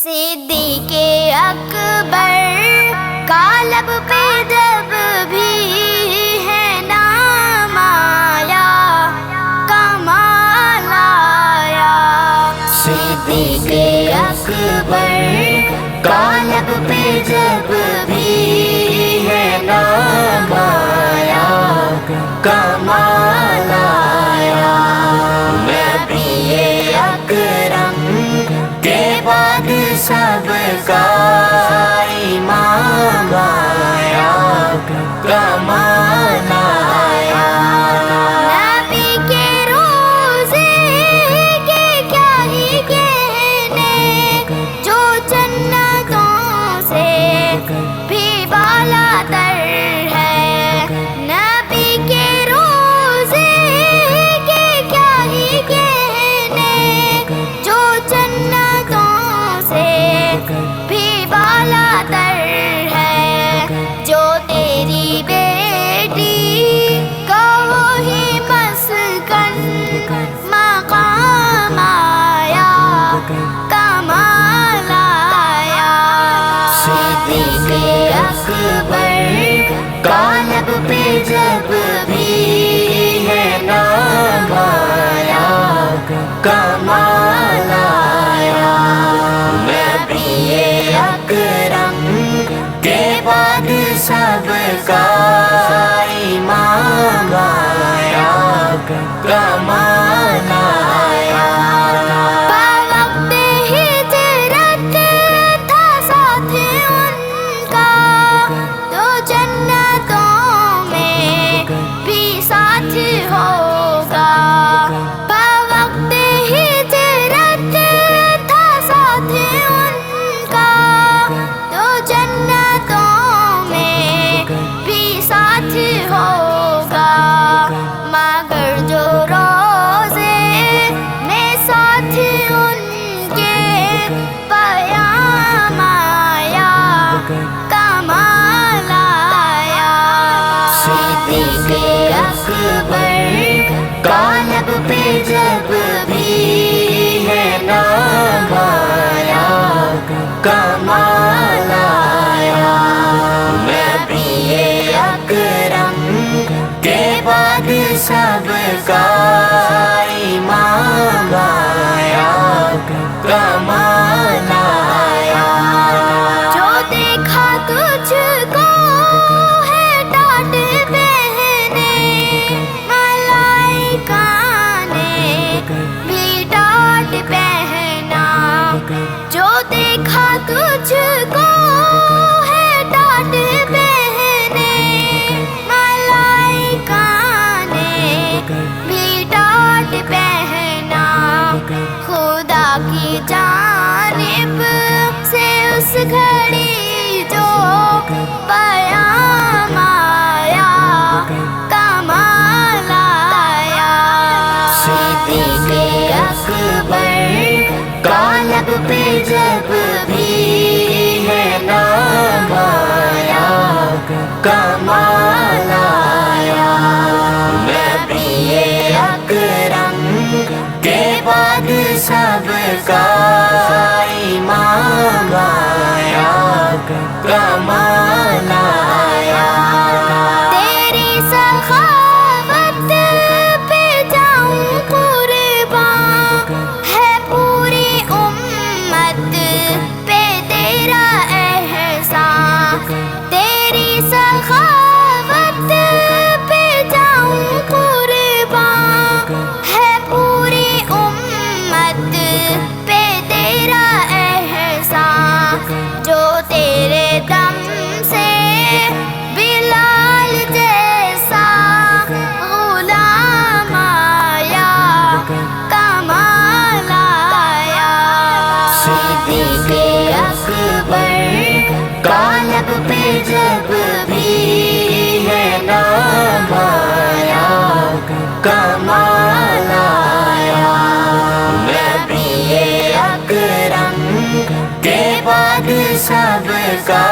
सिद्दीक़े अकबर का लब पे जब भी है नाम आया, कमाल आया। सिद्दीक़े अकबर का लब पे जब भी है नाम आया, कमाल आया। नबी अकरम के बाद सबका इमाम आया, कमाल आया। नबी के रोज़े के क्या ही कहने, जो जन्नतों से भी बालातर है। नबी के रोज़े के क्या ही कहने, जो जन्नतों से भी बालातर है। जो तेरी बेटी का वही मस्कन मकाम आया, कमाल आया। सिद्दीक़े अकबर का लब पे जब भी है नाम आया, कमाल आया। नबी अकरम के बाद सबका इमाम आया, कमाल आया। वक्त हिजरत था साथ उनका, तो जन्नतों में भी साथ होगा। वक्त हिजरत था साथ उनका, तो जन्नतों में भी साथ होगा। मगर जो रोज़े में साथ उनके क़याम आया, कमाल आया। सिद्दीक़े अकबर का लब पे जब भी है नाम आया, कमाल आया। नबी अकरम के बाद सबका इमाम आया, कमाल आया। जो देखा तुझको है डांट बहने, मलाइका ने भी डांट पहना। जो देखा तुझको है डांट बहने, मलाइका ने भी डांट पहना। खुदा की जानिब से उस घड़ी जो क़याम आया, कमाल आया। सिद्दीक़े अकबर का लब पे जब भी है नाम आया, कमाल आया। नबी अकरम के बाद सबका इमाम आया, कमाल आया। तेरी सखावत पे जाऊं कुर्बान, है पूरी उम्मत पे तेरा एहसान। तेरी सखावत पे जाऊं कुर्बान, है पूरी उम्मत पे तेरा एहसान। जो तेरे दम से बिलाल जैसा गुलाम आया, कमाल आया। सिद्दीक़े अकबर का लब पे जब भी है नाम आया, कमाल आया। नबी अकरम के बाद सबका